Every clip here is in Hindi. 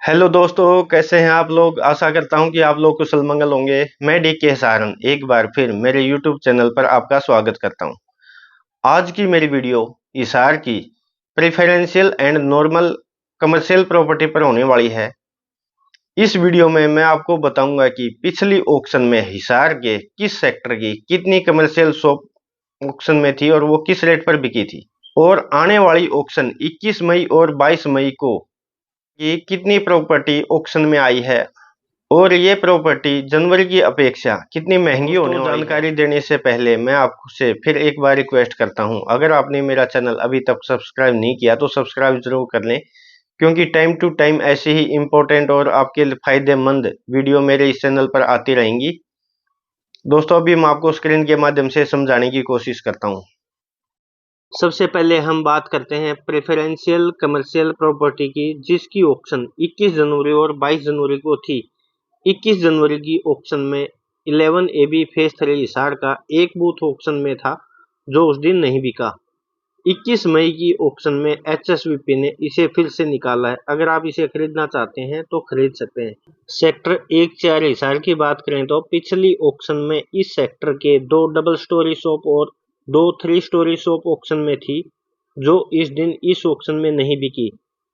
हेलो दोस्तों, कैसे हैं आप लोग। आशा करता हूं कि आप लोग कुशल मंगल होंगे। मैं डीके सारन एक बार फिर मेरे यूट्यूब चैनल पर आपका स्वागत करता हूं। आज की मेरी वीडियो हिसार की preferential and normal commercial property पर होने वाली है। इस वीडियो में मैं आपको बताऊंगा कि पिछली ऑक्शन में हिसार के किस सेक्टर की कितनी कमर्शियल शॉप ऑक्शन में थी और वो किस रेट पर बिकी थी, और आने वाली ऑक्शन 21 मई और 22 मई को कि कितनी प्रॉपर्टी ऑक्शन में आई है और ये प्रॉपर्टी जनवरी की अपेक्षा कितनी महंगी होने वाली है। जानकारी देने से पहले मैं आपसे फिर एक बार रिक्वेस्ट करता हूं, अगर आपने मेरा चैनल अभी तक सब्सक्राइब नहीं किया तो सब्सक्राइब जरूर कर लें, क्योंकि टाइम टू टाइम ऐसे ही इंपॉर्टेंट और आपके फायदेमंद वीडियो मेरे इस चैनल पर आती रहेंगी। दोस्तों, अभी मैं आपको स्क्रीन के माध्यम से समझाने की कोशिश करता हूँ। सबसे पहले हम बात करते हैं प्रेफरेंशियल कमर्शियल प्रॉपर्टी की, जिसकी ऑक्शन 21 जनवरी और 22 जनवरी को थी। 21 जनवरी की ऑक्शन में 11 AB फेज 3 हिसार का एक बूथ ऑक्शन में था, जो उस दिन नहीं बिका। 21 मई की ऑक्शन में HSVP ने इसे फिर से निकाला है। अगर आप इसे खरीदना चाहते हैं तो खरीद सकते हैं। सेक्टर 1-4 हिसार की बात करें तो पिछली ऑक्शन में इस सेक्टर के 2 डबल स्टोरी शॉप और 2 3 स्टोरी शॉप ऑक्शन में थी, जो इस दिन इस ऑक्शन में नहीं बिकी।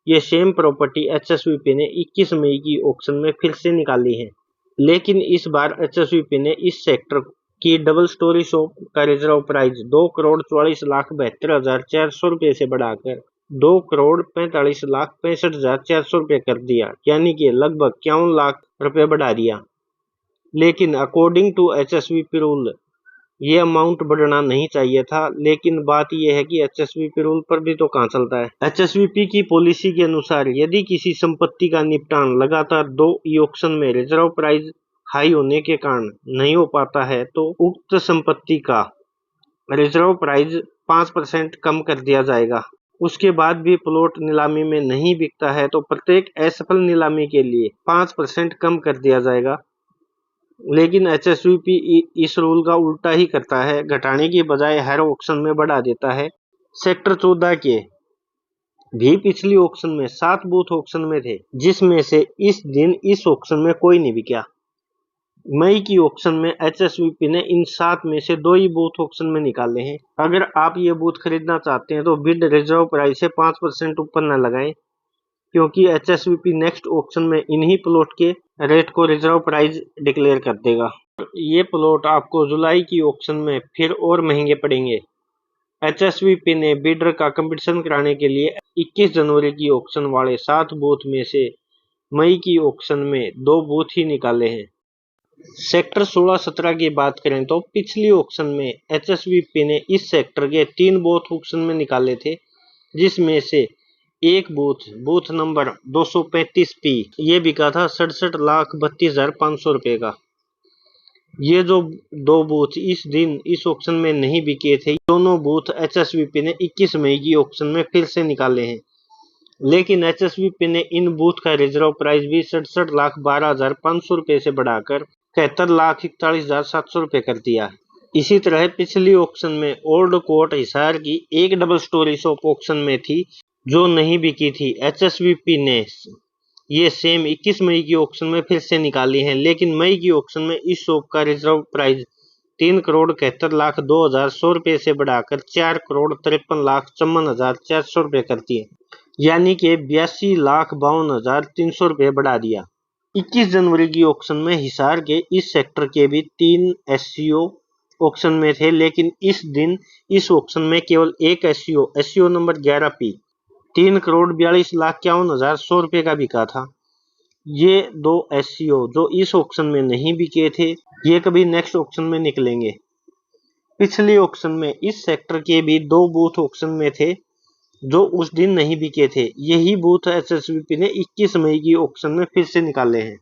ये सेम प्रॉपर्टी HSVP ने 21 मई की ऑक्शन में फिर से निकाली है, लेकिन इस बार HSVP ने इस सेक्टर की डबल स्टोरी शॉप का रिजर्व प्राइस 2,40,72,400 रुपये से बढ़ाकर 2,45,65,400 रुपये कर दिया, यानी कि लगभग 51 लाख रुपए बढ़ा दिया। लेकिन अकॉर्डिंग टू HSVP रूल ये अमाउंट बढ़ना नहीं चाहिए था, लेकिन बात यह है कि HSVP रूल पर भी तो कहाँ चलता है। HSVP की पॉलिसी के अनुसार यदि किसी संपत्ति का निपटान लगातार 2 ई ऑक्शन में रिजर्व प्राइस हाई होने के कारण नहीं हो पाता है, तो उक्त संपत्ति का रिजर्व प्राइस 5% कम कर दिया जाएगा। उसके बाद भी प्लॉट नीलामी में नहीं बिकता है तो प्रत्येक असफल नीलामी के लिए 5% कम कर दिया जाएगा। लेकिन HSVP इस रूल का उल्टा ही करता है, घटाने की बजाय हर ऑक्शन में बढ़ा देता है। सेक्टर 14 के भी पिछली ऑक्शन में 7 बूथ ऑक्शन में थे, जिसमें से इस दिन इस ऑक्शन में कोई नहीं बिका। मई की ऑक्शन में HSVP ने इन 7 में से 2 ही बूथ ऑक्शन में निकाले हैं। अगर आप ये बूथ खरीदना चाहते हैं तो बिड रिजर्व प्राइस से 5% ऊपर न लगाएं, क्योंकि HSVP नेक्स्ट ऑक्शन में इन्हीं प्लॉट के रेट को रिजर्व प्राइस डिक्लेयर कर देगा। ये प्लॉट आपको जुलाई की ऑक्शन में फिर और महंगे पड़ेंगे। HSVP ने बिडर का कंपटीशन कराने के लिए 21 जनवरी की ऑक्शन वाले 7 बूथ में से मई की ऑक्शन में 2 बूथ ही निकाले हैं। सेक्टर 16-17 की बात करें तो पिछली ऑक्शन में HSVP ने इस सेक्टर के 3 बूथ ऑक्शन में निकाले थे, जिसमें से एक बूथ नंबर 235P ये बिका था 67,32,500 रुपए का। ये जो 2 बूथ इस दिन इस ऑक्शन में नहीं बिके थे, दोनों बूथ HSVP ने 21 मई की ऑक्शन में फिर से निकाले हैं, लेकिन HSVP ने इन बूथ का रिजर्व प्राइस भी 67,12,500 रुपए से बढ़ाकर 73,41,700 रुपए कर दिया। इसी तरह पिछली ऑक्शन में ओल्ड कोर्ट हिसार की एक डबल स्टोरी शॉप ऑक्शन में थी, जो नहीं बिकी थी। HSVP ने ये सेम 21 मई की ऑक्शन में फिर से निकाली है, लेकिन मई की ऑक्शन में इस शॉप का रिजर्व प्राइस 3,71,02,100 रुपए से बढ़ाकर 4,53,54,400 रुपए कर दिए, यानी कि 82,52,300 रुपए बढ़ा दिया। 21 जनवरी की ऑक्शन में हिसार के इस सेक्टर के भी 3 SCO ऑक्शन में थे, लेकिन इस दिन इस ऑक्शन में केवल एक SCO नंबर 11P 3,42,51,100 रुपए का बिका था। ये 2 SCO जो इस ऑक्शन में नहीं बिके थे, ये कभी नेक्स्ट ऑक्शन में निकलेंगे। पिछली ऑक्शन में इस सेक्टर के भी 2 बूथ ऑक्शन में थे, जो उस दिन नहीं बिके थे। यही बूथ HSVP ने 21 मई की ऑक्शन में फिर से निकाले हैं।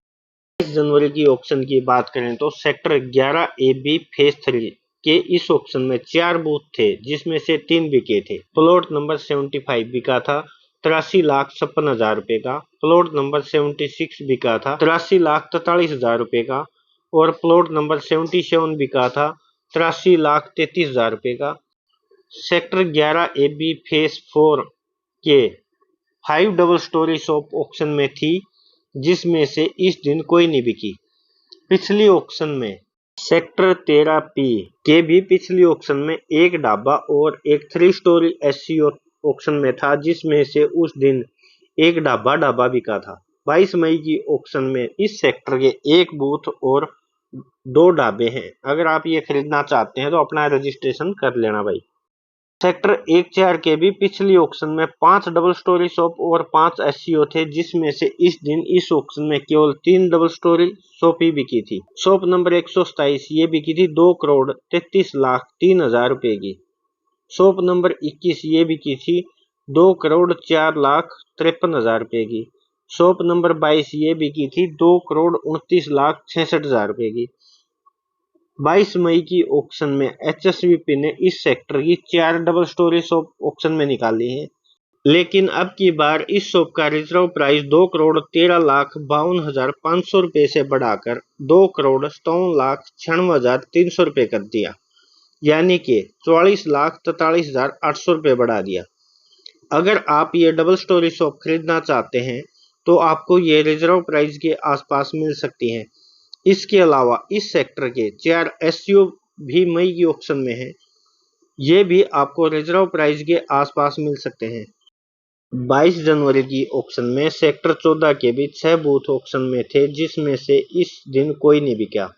22 जनवरी की ऑक्शन की बात करें तो सेक्टर 11AB फेज 3 के इस ऑक्शन में 4 बूथ थे, जिसमें से 3 बिके थे। प्लॉट नंबर 75 बिका था 83,56,000 रुपए का, प्लॉट नंबर 76 बिका था 83,43,000 रुपए का, और प्लॉट नंबर 77 बिका था 83,33,000 रुपए का। सेक्टर 11AB फेज 4 के 5 डबल स्टोरी शॉप ऑक्शन में थी, जिसमें से इस दिन कोई नहीं बिकी। पिछली ऑक्शन में सेक्टर 13P के भी पिछली ऑक्शन में एक ढाबा और एक 3 स्टोरी एससी ऑक्शन में था, जिसमें से उस दिन एक ढाबा बिका था। 22 मई की ऑक्शन में इस सेक्टर के एक बूथ और 2 ढाबे हैं। अगर आप ये खरीदना चाहते हैं तो अपना रजिस्ट्रेशन कर लेना भाई। सेक्टर 14 के भी पिछली ऑक्शन में 5 डबल स्टोरी शॉप और 5 एससीओ थे, जिसमें से इस दिन इस ऑक्शन में केवल 3 डबल स्टोरी शॉप ही बिकी थी। शॉप नंबर 127 ये बिकी थी 2 करोड़ 33 लाख 3 हजार रुपए की। शॉप नंबर 21 ये बिकी थी 2 करोड़ 4 लाख 53 हजार रुपए की। शॉप नंबर 22 ये बिकी थी 2 करोड़ 29 लाख 66 हजार रुपए की। 22 मई की ऑक्शन में एचएसवीपी ने इस सेक्टर की 4 डबल स्टोरी शॉप ऑक्शन में निकाली है, लेकिन अब की बार इस शॉप का रिजर्व प्राइस 2 करोड़ 13 लाख 52,500 रुपए से बढ़ाकर 2 करोड़ 57 लाख 96,300 रुपए कर दिया, यानी कि 44 लाख 43,800 रुपए बढ़ा दिया। अगर आप ये डबल स्टोरी शॉप खरीदना चाहते हैं तो आपको ये रिजर्व प्राइस के आसपास मिल सकती हैं। इसके अलावा इस सेक्टर के 4 एससीओ भी मई की ऑक्शन में हैं। ये भी आपको रिजर्व प्राइस के आसपास मिल सकते हैं। 22 जनवरी की ऑक्शन में सेक्टर 14 के भी 6 बूथ ऑक्शन में थे, जिसमें से इस दिन कोई नहीं बिका।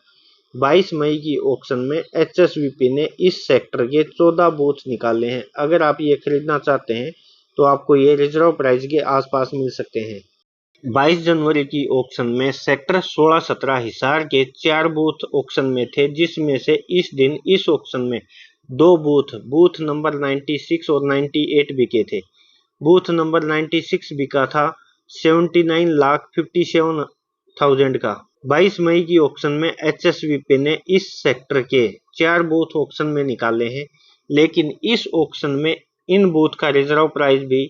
22 मई की ऑक्शन में एचएसवीपी ने इस सेक्टर के 14 बूथ निकाले हैं। अगर आप ये खरीदना चाहते हैं तो आपको ये रिजर्व प्राइस के आसपास मिल सकते हैं। 22 जनवरी की ऑक्शन में सेक्टर 16-17 हिसार के 4 बूथ ऑक्शन में थे, जिसमें से इस दिन इस ऑक्शन में 2 बूथ नंबर 96 और 98 बिके थे। बूथ नंबर 96 बिका था 79 लाख 57,000 का। 22 मई की ऑक्शन में एचएसवीपी ने इस सेक्टर के 4 बूथ ऑक्शन में निकाले हैं, लेकिन इस ऑक्शन में इन बूथ का रिजर्व प्राइस भी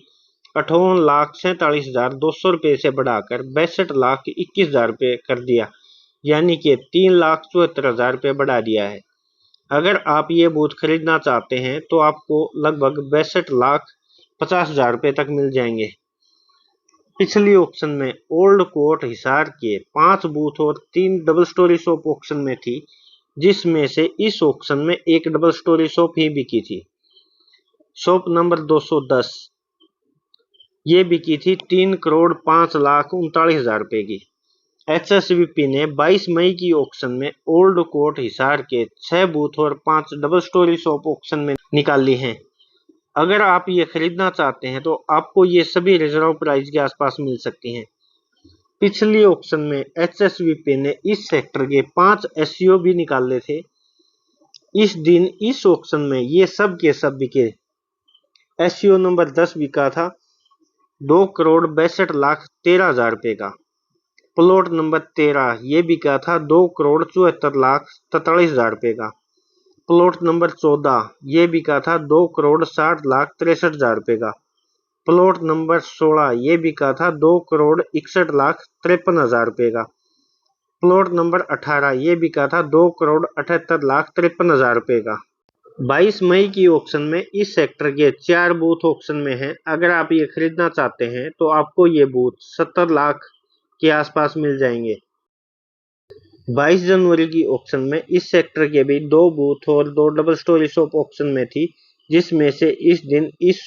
58 लाख 47,200 रुपए से बढ़ाकर 62 लाख 21,000 रुपए कर दिया, यानी कि 3 लाख 74,000 रुपए बढ़ा दिया है। अगर आप ये बूथ खरीदना चाहते हैं तो आपको लगभग 62 लाख 50,000 रुपए तक मिल जाएंगे। पिछली ऑक्शन में ओल्ड कोर्ट हिसार के 5 बूथ और 3 डबल स्टोरी शॉप ऑक्शन में थी, जिसमें से इस ऑक्शन में एक डबल स्टोरी शॉप ही बिकी थी। शॉप नंबर 210 ये बिकी थी 3 करोड़ 5 लाख 39,000 रुपए की। एचएसवीपी ने 22 मई की ऑक्शन में ओल्ड कोर्ट हिसार के 6 बूथ और 5 डबल स्टोरी शॉप ऑक्शन में निकाली हैं। अगर आप ये खरीदना चाहते हैं तो आपको ये सभी रिजर्व प्राइस के आसपास मिल सकती हैं। पिछली ऑक्शन में एचएसवीपी ने इस सेक्टर के 5 एससीओ भी निकाले थे। इस दिन इस ऑक्शन में ये सब के सब बिके। एससीओ नंबर 10 बिका था 2 करोड़ 62 लाख 13,000 रुपए का। प्लॉट नंबर 13 ये बिका था 2 करोड़ 74 लाख 43,000 रुपए का। प्लॉट नंबर 14 ये बिका था 2 करोड़ 60 लाख 63,000 रुपए का। प्लॉट नंबर 16 ये बिका था 2 करोड़ 61 लाख 53,000 रुपए का। प्लॉट नंबर 18 ये बिका था 2 करोड़ 78 लाख 53,000 रुपए का। 22 मई की ऑक्शन में इस सेक्टर के 4 बूथ ऑक्शन में हैं। अगर आप ये खरीदना चाहते हैं तो आपको ये बूथ 70 लाख के आसपास मिल जाएंगे। 22 जनवरी की ऑक्शन में इस सेक्टर के भी 2 बूथ और 2 डबल स्टोरी शॉप ऑक्शन में थी, जिसमें से इस दिन इस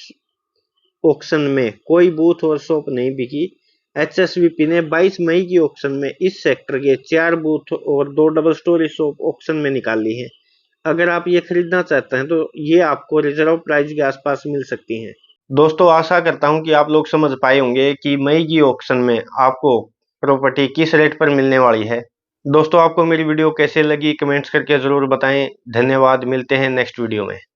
ऑक्शन में कोई बूथ और शॉप नहीं बिकी। एचएसवीपी ने 22 मई की ऑक्शन में इस सेक्टर के 4 बूथ और 2 डबल स्टोरी शॉप ऑक्शन में निकाली है। अगर आप ये खरीदना चाहते हैं तो ये आपको रिजर्व प्राइस के आसपास मिल सकती हैं। दोस्तों आशा करता हूं कि आप लोग समझ पाए होंगे कि मई की ऑक्शन में आपको प्रॉपर्टी किस रेट पर मिलने वाली है। दोस्तों आपको मेरी वीडियो कैसे लगी कमेंट्स करके जरूर बताएं। धन्यवाद, मिलते हैं नेक्स्ट वीडियो में।